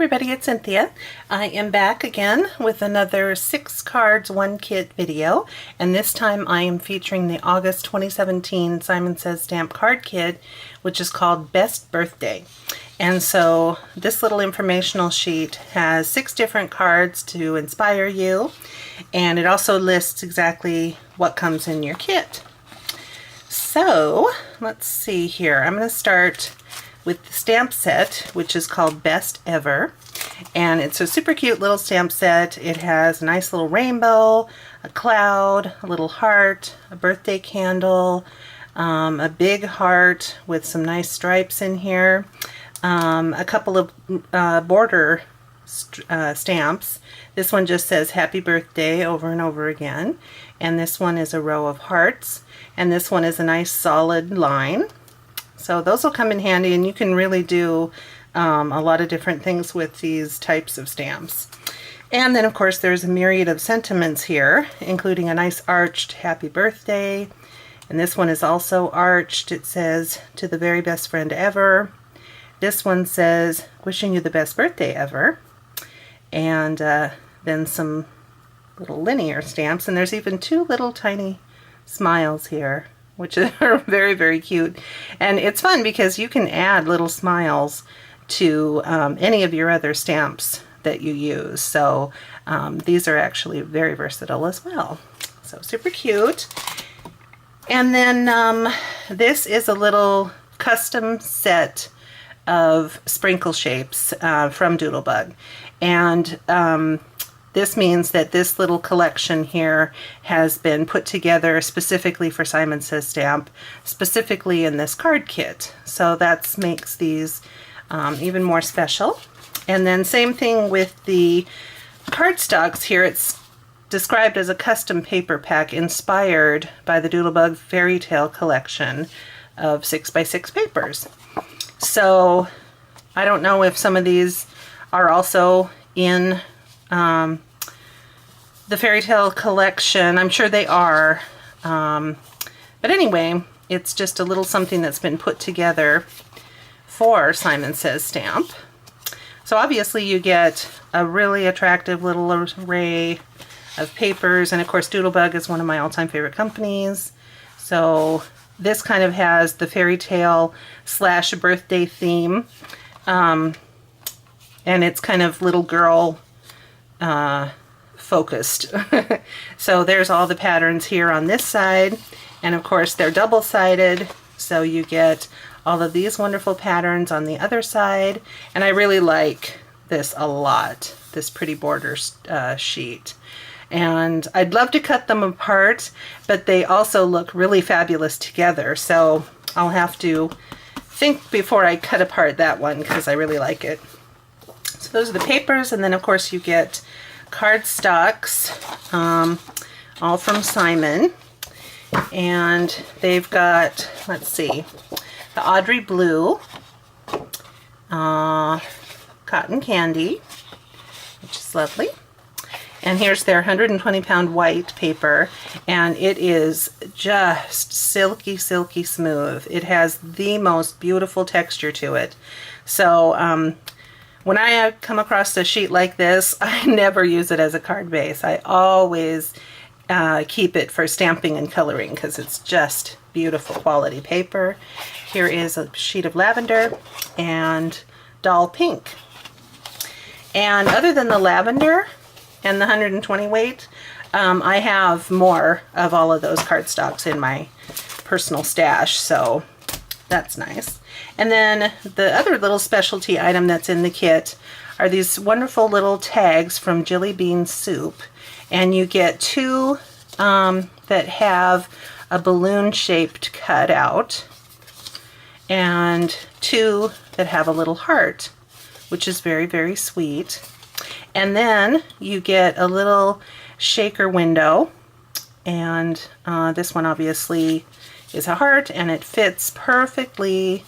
everybody, it's Cynthia. I am back again with another 6 cards 1 kit video, and this time I am featuring the August 2017 Simon Says Stamp card kit, which is called Best Birthday. And so this little informational sheet has 6 different cards to inspire you, and it also lists exactly what comes in your kit. So let's see here. I'm going to start with the stamp set, which is called Best Ever, and it's a super cute little stamp set. It has a nice little rainbow, a cloud, a little heart, a birthday candle, a big heart with some nice stripes in here, a couple of border stamps. This one just says happy birthday over and over again, and this one is a row of hearts, and this one is a nice solid line. So those will come in handy, and you can really do a lot of different things with these types of stamps. And then of course there's a myriad of sentiments here, including a nice arched happy birthday, and this one is also arched. It says to the very best friend ever. This one says wishing you the best birthday ever, and then some little linear stamps, and there's even 2 little tiny smiles here, which are very, very cute. And it's fun because you can add little smiles to any of your other stamps that you use. So these are actually very versatile as well. So super cute. And then this is a little custom set of sprinkle shapes from Doodlebug. And this means that this little collection here has been put together specifically for Simon Says Stamp, specifically in this card kit. So that makes these even more special. And then same thing with the cardstocks here. It's described as a custom paper pack inspired by the Doodlebug Fairy Tale collection of 6x6 papers. So I don't know if some of these are also in the Fairy Tale collection. I'm sure they are. But anyway, it's just a little something that's been put together for Simon Says Stamp. So obviously you get a really attractive little array of papers, and of course Doodlebug is one of my all-time favorite companies. So this kind of has the fairy tale / birthday theme, and it's kind of little girl focused. So there's all the patterns here on this side, and of course they're double-sided, so you get all of these wonderful patterns on the other side. And I really like this a lot, this pretty border sheet. And I'd love to cut them apart, but they also look really fabulous together, so I'll have to think before I cut apart that one because I really like it. So those are the papers, and then of course you get cardstocks, all from Simon, and they've got, let's see, the Audrey Blue, Cotton Candy, which is lovely, and here's their 120-pound white paper, and it is just silky, silky smooth. It has the most beautiful texture to it. So when I come across a sheet like this, I never use it as a card base. I always keep it for stamping and coloring because it's just beautiful quality paper. Here is a sheet of lavender and doll pink. And other than the lavender and the 120 weight, I have more of all of those cardstocks in my personal stash, so that's nice. And then the other little specialty item that's in the kit are these wonderful little tags from Jilly Bean Soup, and you get 2 that have a balloon shaped cutout, and 2 that have a little heart, which is very, very sweet. And then you get a little shaker window, and this one obviously is a heart, and it fits perfectly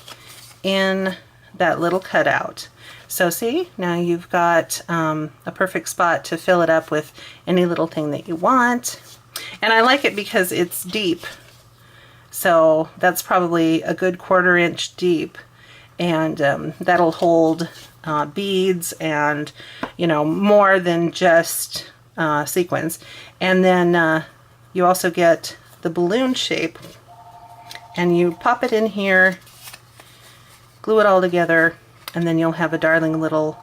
in that little cutout. So see, now you've got a perfect spot to fill it up with any little thing that you want. And I like it because it's deep, so that's probably a good 1/4 inch deep, and that'll hold beads and, you know, more than just sequins. And then you also get the balloon shape, and you pop it in here, glue it all together, and then you'll have a darling little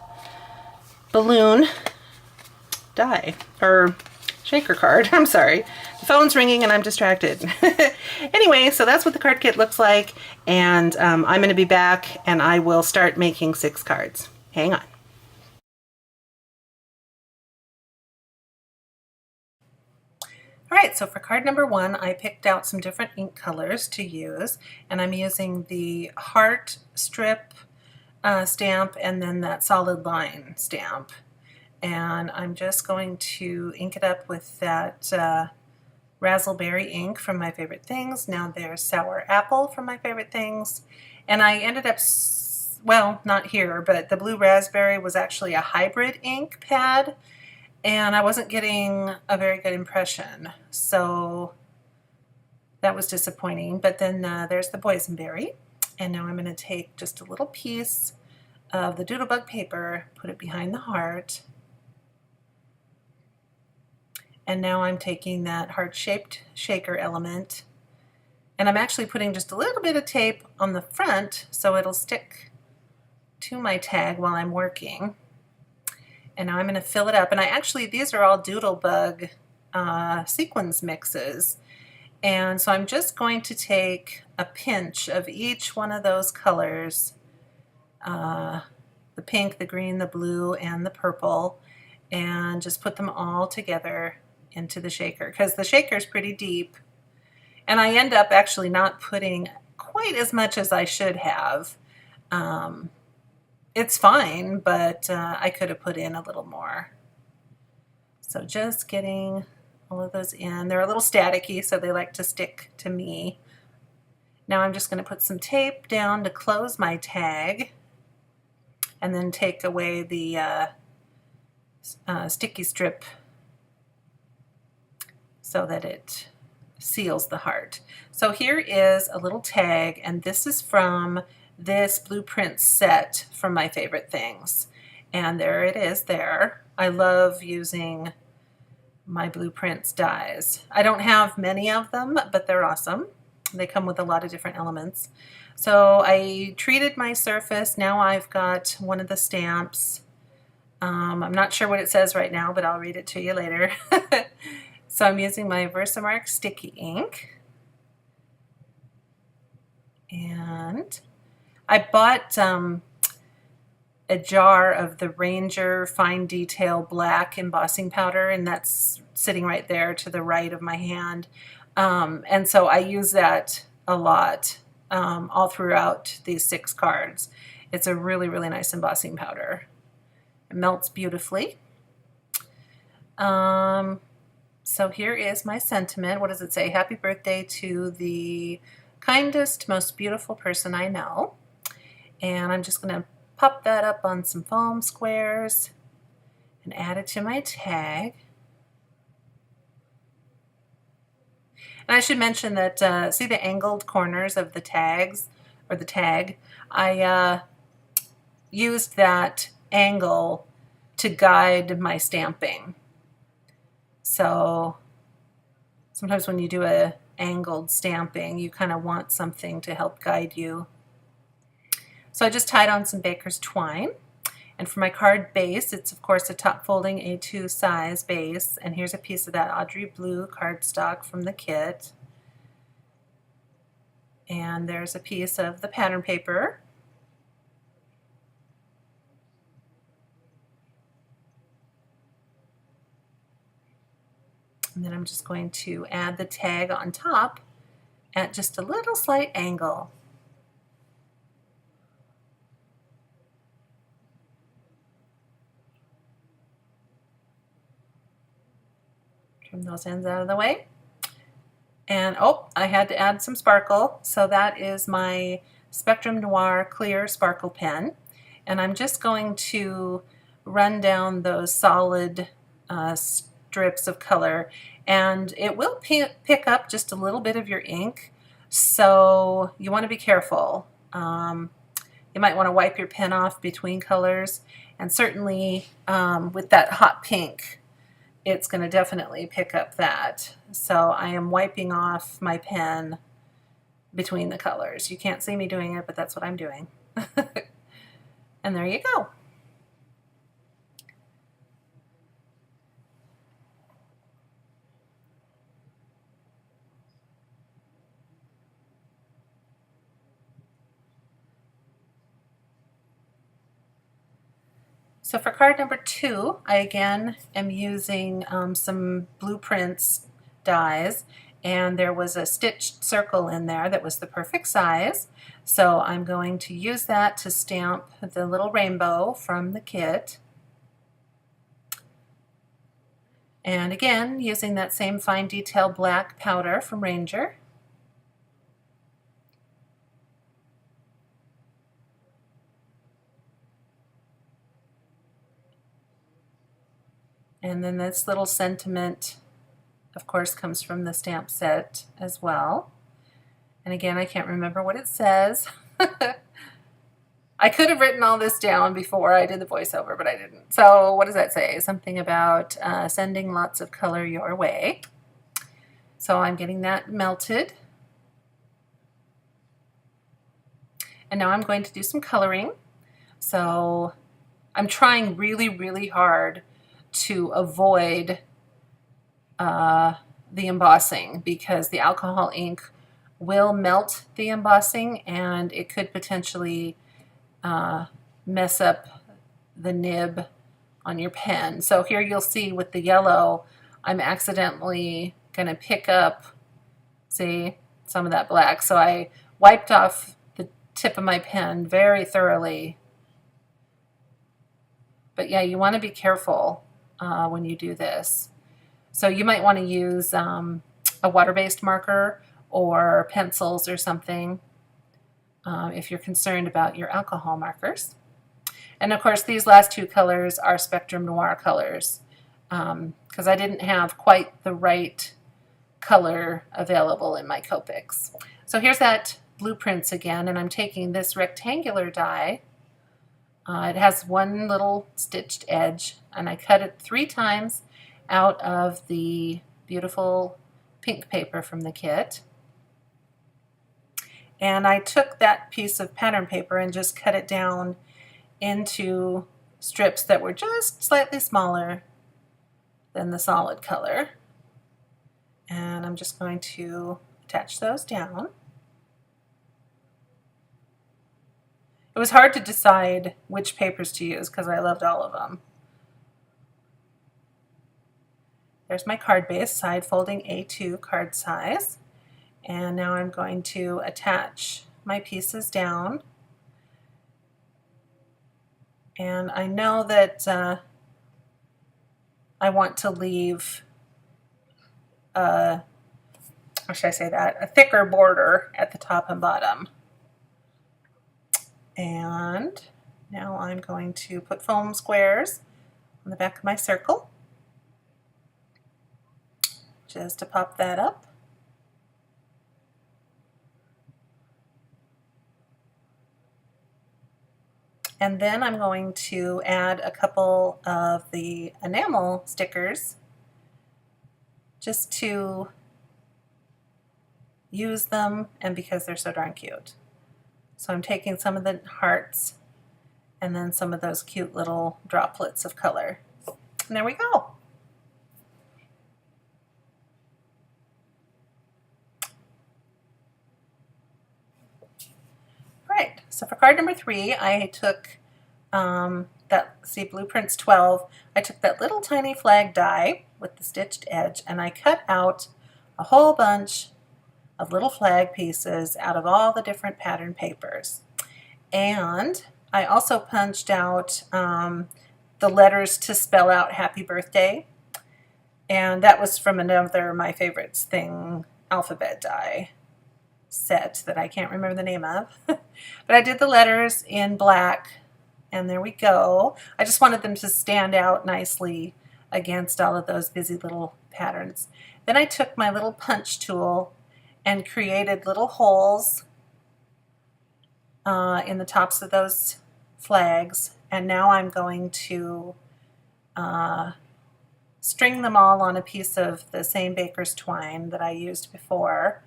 balloon die, or shaker card. I'm sorry. The phone's ringing and I'm distracted. Anyway, so that's what the card kit looks like, and I'm going to be back and I will start making 6 cards. Hang on. Alright, so for card number 1, I picked out some different ink colors to use, and I'm using the heart strip stamp and then that solid line stamp. And I'm just going to ink it up with that Razzleberry ink from My Favorite Things. Now there's Sour Apple from My Favorite Things. And I ended up, well, not here, but the Blue Raspberry was actually a hybrid ink pad, and I wasn't getting a very good impression, so that was disappointing. But then there's the Boysenberry, and now I'm going to take just a little piece of the Doodlebug paper, put it behind the heart, and now I'm taking that heart-shaped shaker element, and I'm actually putting just a little bit of tape on the front so it'll stick to my tag while I'm working. And now I'm going to fill it up, and these are all Doodlebug sequins mixes, and so I'm just going to take a pinch of each one of those colors, the pink, the green, the blue, and the purple, and just put them all together into the shaker, because the shaker is pretty deep, and I end up actually not putting quite as much as I should have. It's fine, but I could have put in a little more. So just getting all of those in. They're a little staticky, so they like to stick to me. Now I'm just going to put some tape down to close my tag, and then take away the sticky strip so that it seals the heart. So here is a little tag, and this is from this blueprint set from My Favorite Things, and there it is there. I love using my blueprints dies. I don't have many of them, but they're awesome. They come with a lot of different elements. So I treated my surface. Now I've got one of the stamps. I'm not sure what it says right now, but I'll read it to you later. So I'm using my Versamark sticky ink, and I bought a jar of the Ranger Fine Detail Black embossing powder, and that's sitting right there to the right of my hand. And so I use that a lot all throughout these 6 cards. It's a really, really nice embossing powder. It melts beautifully. So here is my sentiment. What does it say? Happy birthday to the kindest, most beautiful person I know. And I'm just going to pop that up on some foam squares and add it to my tag. And I should mention that, see the angled corners of the tags, or the tag? I used that angle to guide my stamping. So sometimes when you do a angled stamping, you kind of want something to help guide you. So I just tied on some baker's twine, and for my card base, it's of course a top folding A2 size base, and here's a piece of that Audrey Blue cardstock from the kit, and there's a piece of the pattern paper, and then I'm just going to add the tag on top at just a little slight angle. Trim those ends out of the way. And oh, I had to add some sparkle, so that is my Spectrum Noir Clear Sparkle Pen. And I'm just going to run down those solid strips of color, and it will pick up just a little bit of your ink, so you want to be careful. You might want to wipe your pen off between colors, and certainly with that hot pink, it's going to definitely pick up that. So I am wiping off my pen between the colors. You can't see me doing it, but that's what I'm doing. And there you go. So for card number 2, I again am using some Blueprints dies, and there was a stitched circle in there that was the perfect size. So I'm going to use that to stamp the little rainbow from the kit. And again, using that same fine detail black powder from Ranger. And then this little sentiment, of course, comes from the stamp set as well. And again, I can't remember what it says. I could have written all this down before I did the voiceover, but I didn't. So what does that say? Something about sending lots of color your way. So I'm getting that melted. And now I'm going to do some coloring. So I'm trying really, really hard to avoid the embossing, because the alcohol ink will melt the embossing and it could potentially mess up the nib on your pen. So here you'll see with the yellow, I'm accidentally going to pick up, see, some of that black. So I wiped off the tip of my pen very thoroughly. But yeah, you want to be careful when you do this. So you might want to use a water-based marker or pencils or something if you're concerned about your alcohol markers. And of course, these last 2 colors are Spectrum Noir colors, because I didn't have quite the right color available in my Copics. So here's that Blueprints again, and I'm taking this rectangular die. It has one little stitched edge, and I cut it 3 times out of the beautiful pink paper from the kit. And I took that piece of pattern paper and just cut it down into strips that were just slightly smaller than the solid color. And I'm just going to attach those down. It was hard to decide which papers to use because I loved all of them. There's my card base, side folding A2 card size. And now I'm going to attach my pieces down. And I know that I want to leave, or should I say that, a thicker border at the top and bottom. And now I'm going to put foam squares on the back of my circle, just to pop that up. And then I'm going to add a couple of the enamel stickers just to use them and because they're so darn cute. So I'm taking some of the hearts and then some of those cute little droplets of color. And there we go. Right, so for card number 3, I took Blueprints 12, I took that little tiny flag die with the stitched edge and I cut out a whole bunch of little flag pieces out of all the different pattern papers. And I also punched out the letters to spell out happy birthday, and that was from another My Favorites Thing alphabet die set that I can't remember the name of. But I did the letters in black, and there we go. I just wanted them to stand out nicely against all of those busy little patterns. Then I took my little punch tool and created little holes in the tops of those flags, and now I'm going to string them all on a piece of the same baker's twine that I used before,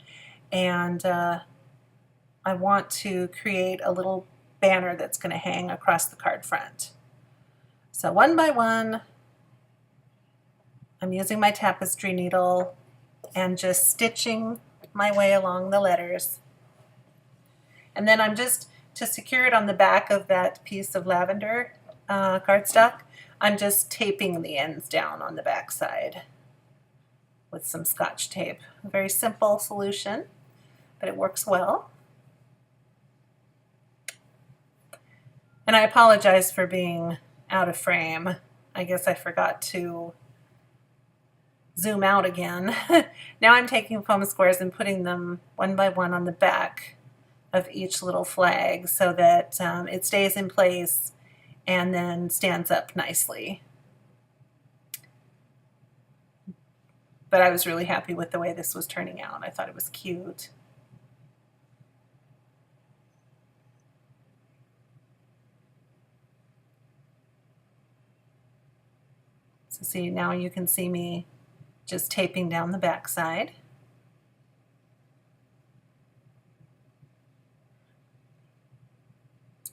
and I want to create a little banner that's going to hang across the card front. So one by one, I'm using my tapestry needle and just stitching my way along the letters. And then I'm just, to secure it on the back of that piece of lavender cardstock, I'm just taping the ends down on the back side with some Scotch tape. A very simple solution, but it works well. And I apologize for being out of frame. I guess I forgot to zoom out again. Now I'm taking foam squares and putting them one by one on the back of each little flag so that it stays in place and then stands up nicely. But I was really happy with the way this was turning out. I thought it was cute. So see, now you can see me just taping down the back side.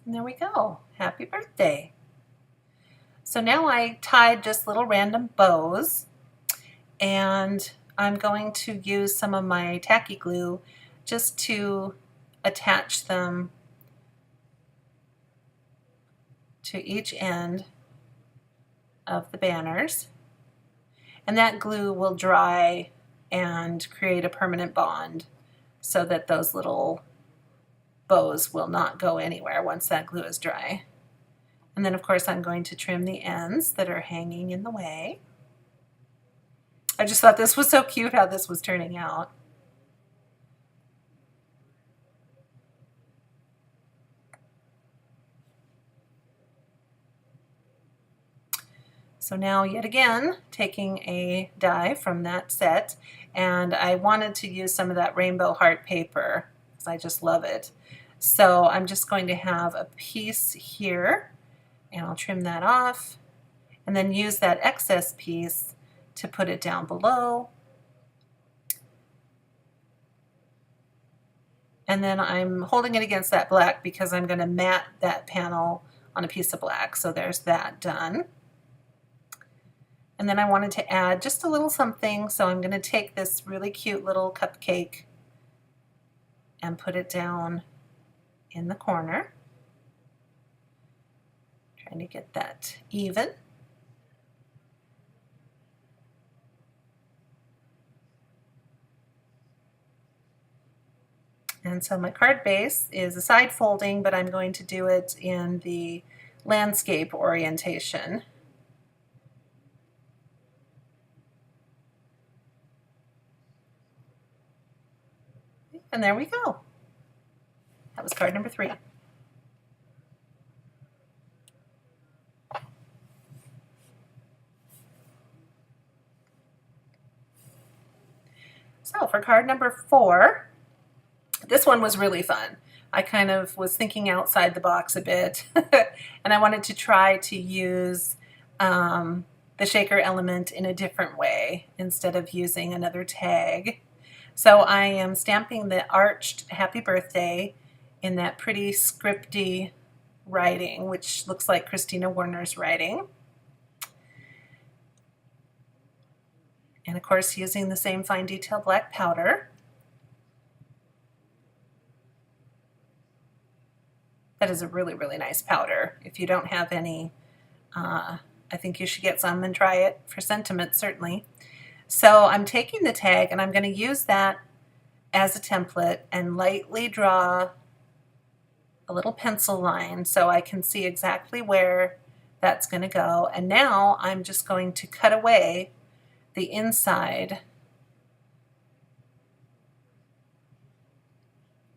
And there we go. Happy birthday. So now I tied just little random bows, and I'm going to use some of my tacky glue just to attach them to each end of the banners. And that glue will dry and create a permanent bond so that those little bows will not go anywhere once that glue is dry. And then of course I'm going to trim the ends that are hanging in the way. I just thought this was so cute how this was turning out. So now yet again, taking a die from that set, and I wanted to use some of that rainbow heart paper because I just love it. So I'm just going to have a piece here, and I'll trim that off, and then use that excess piece to put it down below. And then I'm holding it against that black because I'm going to mat that panel on a piece of black. So there's that done. And then I wanted to add just a little something, so I'm going to take this really cute little cupcake and put it down in the corner. Trying to get that even. And so my card base is a side folding, but I'm going to do it in the landscape orientation. And there we go. That was card number 3. So for card number 4, this one was really fun. I kind of was thinking outside the box a bit, and I wanted to try to use the shaker element in a different way instead of using another tag. So I am stamping the arched happy birthday in that pretty scripty writing, which looks like Christina Werner's writing. And of course using the same fine detail black powder. That is a really, really nice powder. If you don't have any, I think you should get some and try it for sentiment, certainly. So I'm taking the tag and I'm going to use that as a template and lightly draw a little pencil line so I can see exactly where that's going to go. And now I'm just going to cut away the inside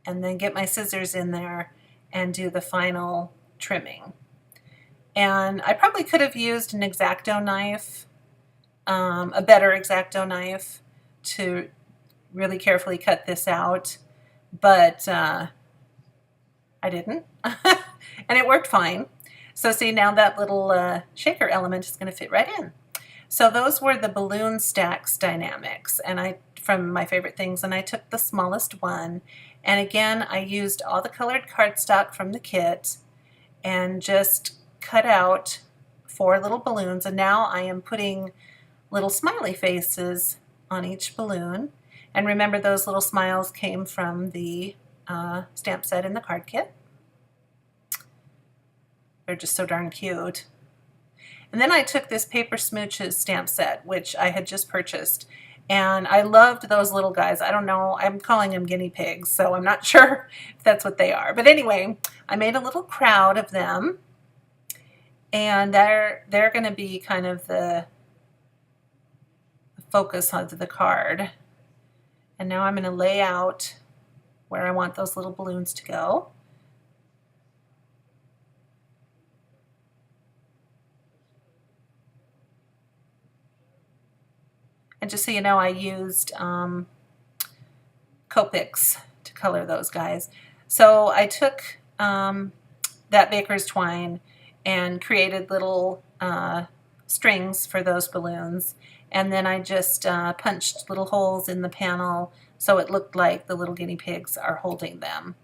and then get my scissors in there and do the final trimming. And I probably could have used an X-Acto knife, a better X-Acto knife, to really carefully cut this out, but I I didn't. And it worked fine. So see, now that little shaker element is going to fit right in. So those were the balloon stacks dynamics, and from my favorite things, and I took the smallest one. And again, I used all the colored cardstock from the kit and just cut out 4 little balloons. And now I am putting little smiley faces on each balloon. And remember, those little smiles came from the stamp set in the card kit. They're just so darn cute. And then I took this Paper Smooches stamp set, which I had just purchased, and I loved those little guys. I don't know, I'm calling them guinea pigs, so I'm not sure if that's what they are. But anyway, I made a little crowd of them, and they're going to be kind of the focus of the card. And now I'm going to lay out where I want those little balloons to go. And just so you know, I used Copics to color those guys. So I took that baker's twine and created little strings for those balloons. And then I just punched little holes in the panel so it looked like the little guinea pigs are holding them.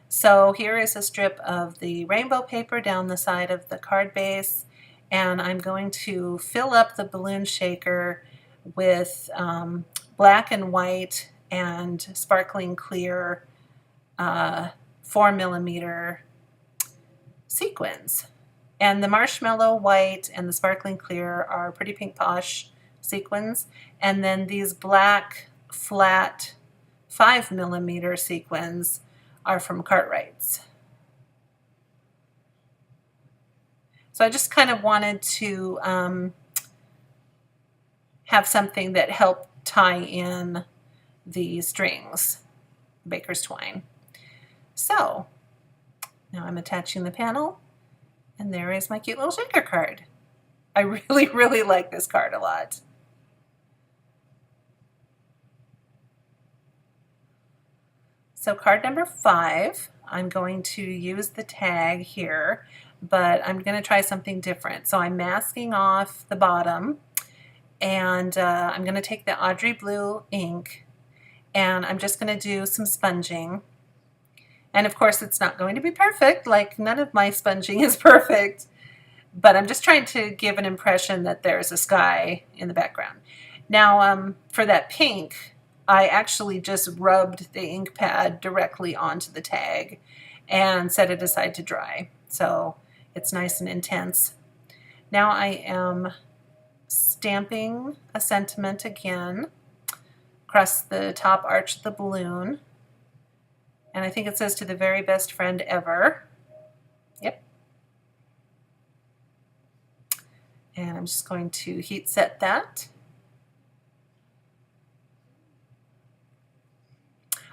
So here is a strip of the rainbow paper down the side of the card base, and I'm going to fill up the balloon shaker with black and white and sparkling clear 4mm sequins. And the marshmallow white and the sparkling clear are Pretty Pink Posh sequins, and then these black flat 5mm sequins are from Cartwright's. So I just kind of wanted to have something that helped tie in the strings, baker's twine. So now I'm attaching the panel, and there is my cute little shaker card. I really, really like this card a lot. So card number 5, I'm going to use the tag here, but I'm going to try something different. So I'm masking off the bottom, and I'm going to take the Audrey Blue ink, and I'm just going to do some sponging. And of course, it's not going to be perfect, like none of my sponging is perfect, but I'm just trying to give an impression that there's a sky in the background. Now, for that pink, I actually just rubbed the ink pad directly onto the tag and set it aside to dry. So it's nice and intense. Now I am stamping a sentiment again across the top arch of the balloon. And I think it says, "To the very best friend ever." Yep. And I'm just going to heat set that.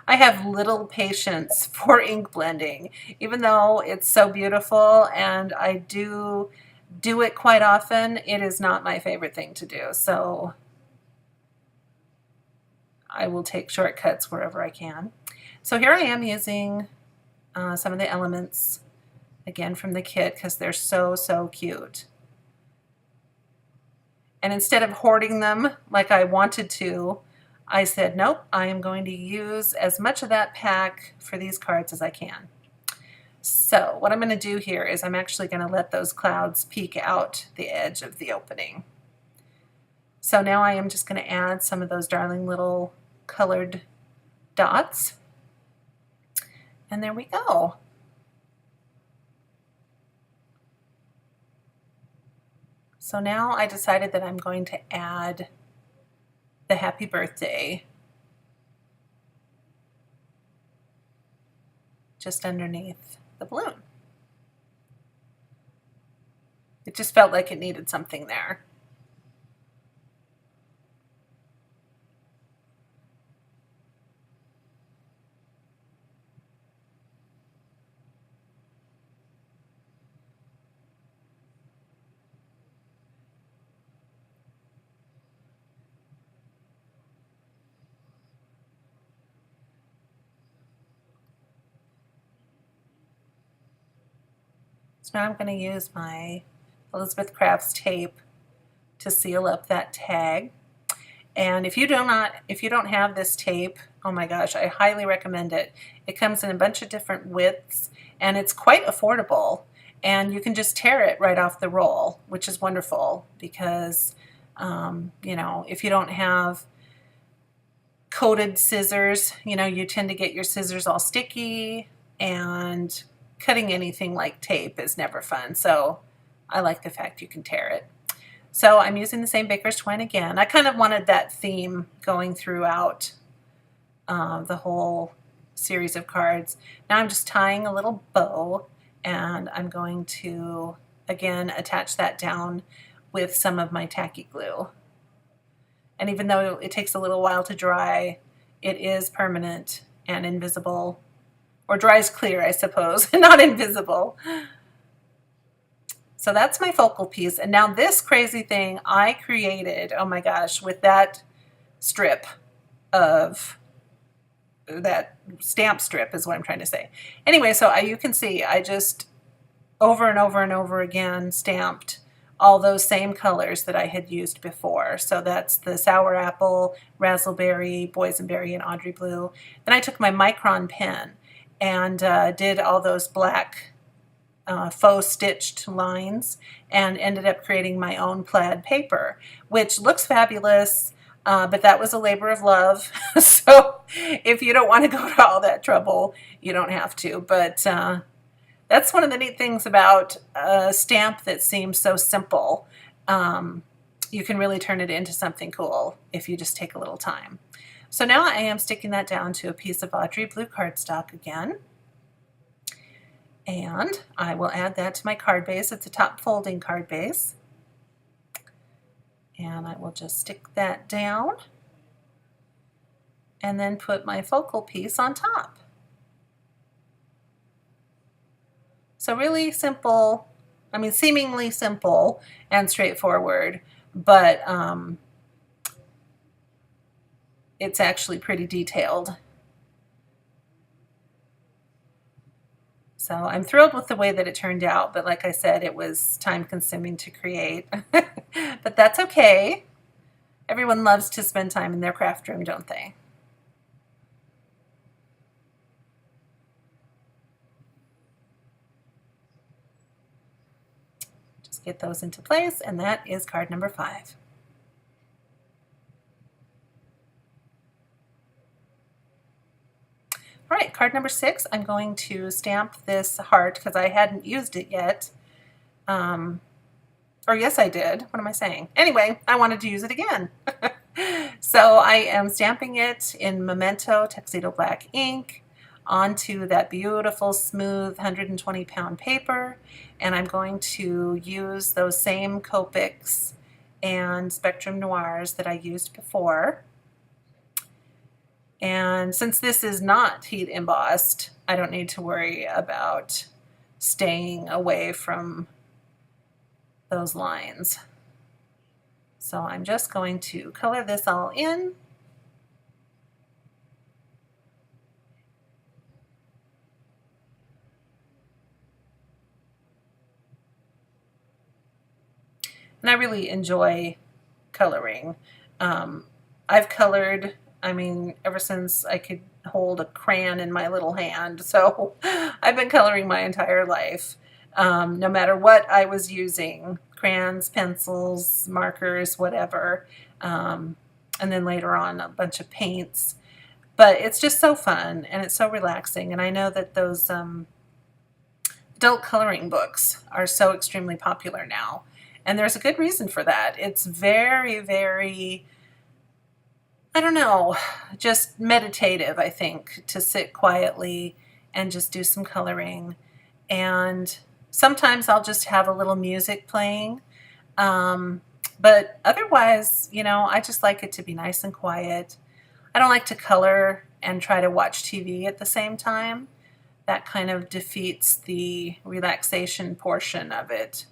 I have little patience for ink blending, even though it's so beautiful and I do it quite often. It is not my favorite thing to do, so I will take shortcuts wherever I can. So here I am using some of the elements again from the kit because they're so, so cute. And instead of hoarding them like I wanted to, I said, nope, I am going to use as much of that pack for these cards as I can. So what I'm going to do here is I'm actually going to let those clouds peek out the edge of the opening. So now I am just going to add some of those darling little colored dots. And there we go. So now I decided that I'm going to add the happy birthday just underneath the balloon. It just felt like it needed something there. So now I'm going to use my Elizabeth Crafts tape to seal up that tag. And if you don't have this tape, oh my gosh, I highly recommend it. It comes in a bunch of different widths and it's quite affordable. And you can just tear it right off the roll, which is wonderful because, you know, if you don't have coated scissors, you know, you tend to get your scissors all sticky, and cutting anything like tape is never fun. So I like the fact you can tear it. So I'm using the same baker's twine again. I kind of wanted that theme going throughout the whole series of cards. Now I'm just tying a little bow, and I'm going to, again, attach that down with some of my tacky glue. And even though it takes a little while to dry, it is permanent and invisible. Or dries clear, I suppose, not invisible. So that's my focal piece. And now this crazy thing I created, oh my gosh, with that strip of, that stamp strip is what I'm trying to say. Anyway, so you can see I just over and over and over again stamped all those same colors that I had used before. So that's the Sour Apple, Razzleberry, Boysenberry, and Audrey Blue. Then I took my Micron pen and did all those black faux stitched lines and ended up creating my own plaid paper, which looks fabulous, but that was a labor of love. So if you don't want to go to all that trouble, you don't have to. But that's one of the neat things about a stamp that seems so simple. You can really turn it into something cool if you just take a little time. So now I am sticking that down to a piece of Audrey Blue cardstock again. And I will add that to my card base. It's a top folding card base. And I will just stick that down and then put my focal piece on top. So really simple, I mean seemingly simple and straightforward, but it's actually pretty detailed. So I'm thrilled with the way that it turned out, but like I said, it was time consuming to create. But that's okay. Everyone loves to spend time in their craft room, don't they? Just get those into place, and that is card number 5. All right, card number 6, I'm going to stamp this heart because I hadn't used it yet. Or yes, I did. What am I saying? Anyway, I wanted to use it again. So I am stamping it in Memento Tuxedo Black ink onto that beautiful, smooth 120-pound paper. And I'm going to use those same Copics and Spectrum Noirs that I used before. And since this is not heat embossed, I don't need to worry about staying away from those lines. So I'm just going to color this all in. And I really enjoy coloring. I've colored, I mean, ever since I could hold a crayon in my little hand. So I've been coloring my entire life. No matter what I was using, crayons, pencils, markers, whatever, and then later on a bunch of paints. But it's just so fun and it's so relaxing. And I know that those adult coloring books are so extremely popular now. And there's a good reason for that. It's very, very, I don't know, just meditative, I think, to sit quietly and just do some coloring. And sometimes I'll just have a little music playing. But otherwise, you know, I just like it to be nice and quiet. I don't like to color and try to watch TV at the same time. That kind of defeats the relaxation portion of it.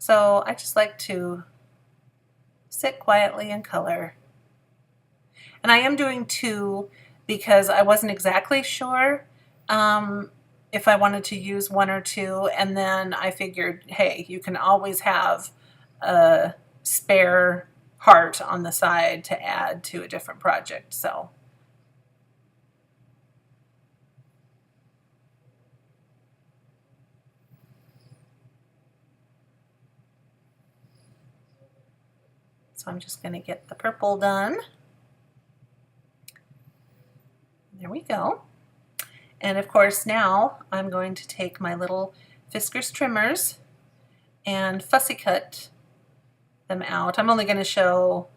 So I just like to sit quietly and color. And I am doing 2 because I wasn't exactly sure. if I wanted to use one or two, and then I figured, hey, you can always have a spare heart on the side to add to a different project. So I'm just going to get the purple done. There we go. And of course now I'm going to take my little Fiskars trimmers and fussy cut them out. I'm only going to show,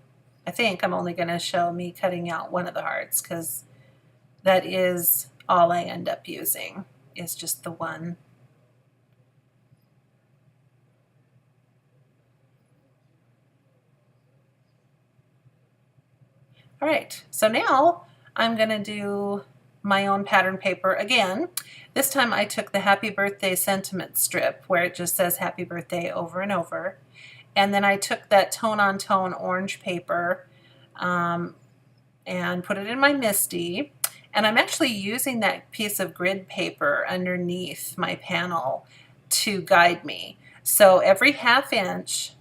I think I'm only going to show me cutting out one of the hearts, because that is all I end up using, is just the one. All right, so now I'm going to do my own pattern paper again. This time I took the Happy Birthday sentiment strip where it just says Happy Birthday over and over. And then I took that tone-on-tone orange paper and put it in my MISTI. And I'm actually using that piece of grid paper underneath my panel to guide me. So every ½ inch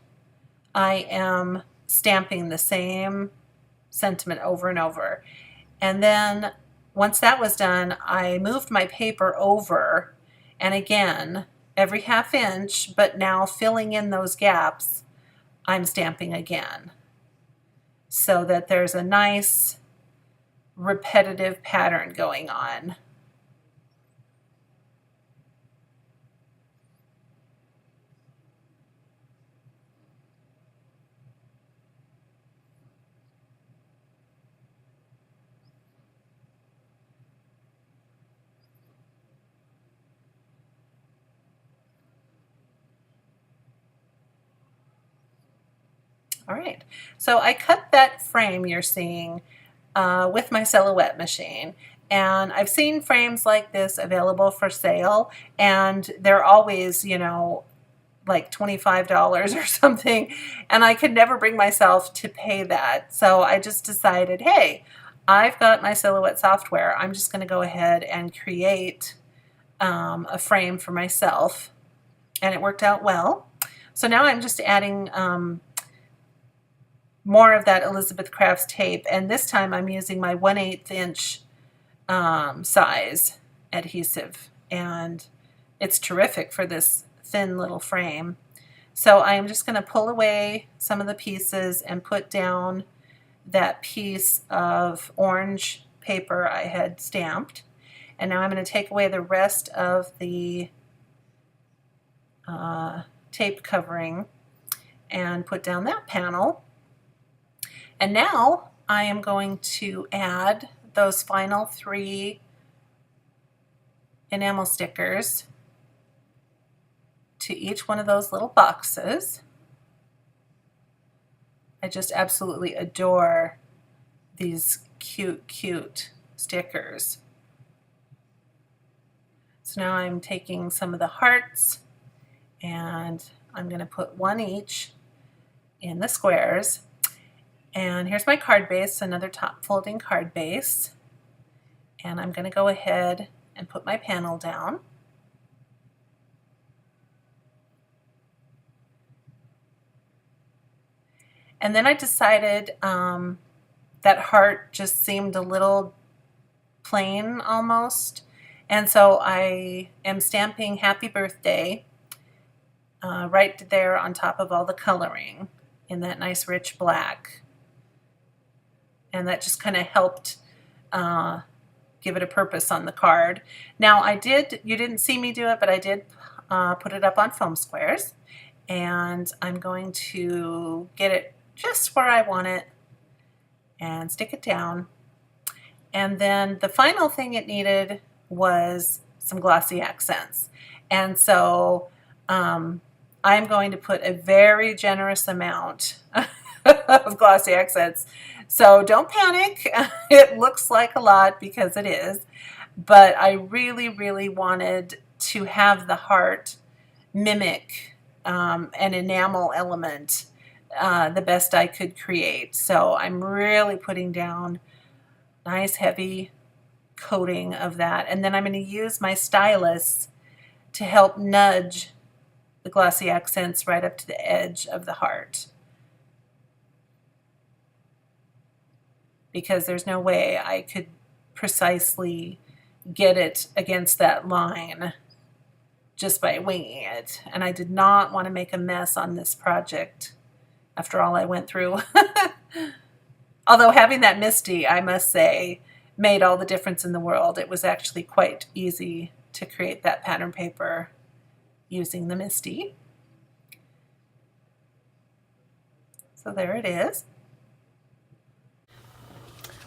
I am stamping the same sentiment over and over. And then once that was done, I moved my paper over, and again, every ½ inch, but now filling in those gaps, I'm stamping again, so that there's a nice repetitive pattern going on. All right, so I cut that frame you're seeing with my Silhouette machine. And I've seen frames like this available for sale, and they're always, you know, like $25 or something, and I could never bring myself to pay that. So I just decided, hey, I've got my Silhouette software. I'm just going to go ahead and create a frame for myself, and it worked out well. So now I'm just adding more of that Elizabeth Crafts tape, and this time I'm using my 1/8 inch size adhesive, and it's terrific for this thin little frame. So I am just going to pull away some of the pieces and put down that piece of orange paper I had stamped, and now I'm going to take away the rest of the tape covering and put down that panel. And now I am going to add those final 3 enamel stickers to each one of those little boxes. I just absolutely adore these cute, cute stickers. So now I'm taking some of the hearts, and I'm going to put one each in the squares. And here's my card base, another top folding card base. And I'm going to go ahead and put my panel down. And then I decided that heart just seemed a little plain almost. And so I am stamping Happy Birthday right there on top of all the coloring in that nice rich black. And that just kind of helped give it a purpose on the card. Now you didn't see me do it, but I did put it up on foam squares, and I'm going to get it just where I want it and stick it down. And then the final thing it needed was some glossy accents. And so I'm going to put a very generous amount of glossy accents. So don't panic. It looks like a lot because it is, but I really, really wanted to have the heart mimic an enamel element the best I could create. So I'm really putting down nice heavy coating of that. And then I'm going to use my stylus to help nudge the glossy accents right up to the edge of the heart. Because there's no way I could precisely get it against that line just by winging it. And I did not want to make a mess on this project after all I went through. Although having that MISTI, I must say, made all the difference in the world. It was actually quite easy to create that pattern paper using the MISTI. So there it is.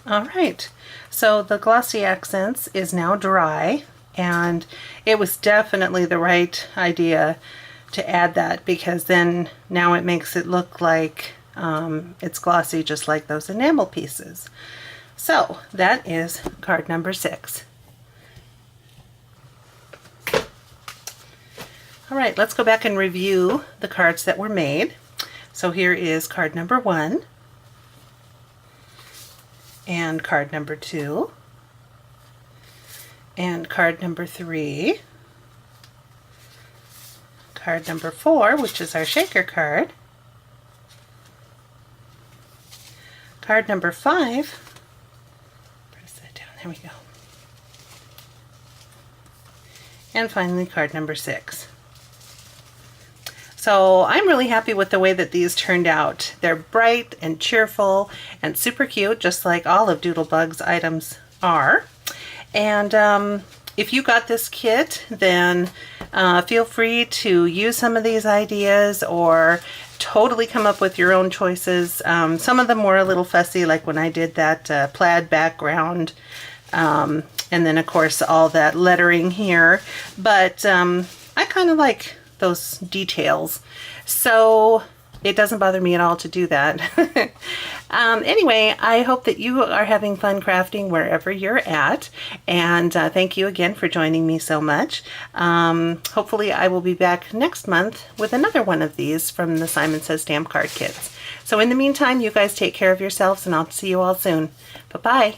All right, so the glossy accents is now dry, and it was definitely the right idea to add that, because then now it makes it look like it's glossy just like those enamel pieces. So that is card number 6. All right, let's go back and review the cards that were made. So here is card number 1. And card number 2, and card number 3, card number 4, which is our shaker card, card number 5, press that down, there we go, and finally card number 6. So I'm really happy with the way that these turned out. They're bright and cheerful and super cute, just like all of Doodlebug's items are. And if you got this kit, then feel free to use some of these ideas or totally come up with your own choices. Some of them were a little fussy, like when I did that plaid background. And then of course all that lettering here. But I kind of like those details, so it doesn't bother me at all to do that. Anyway, I hope that you are having fun crafting wherever you're at, and thank you again for joining me so much. Hopefully I will be back next month with another one of these from the Simon Says Stamp Card Kits. So in the meantime, you guys take care of yourselves, and I'll see you all soon. Bye-bye.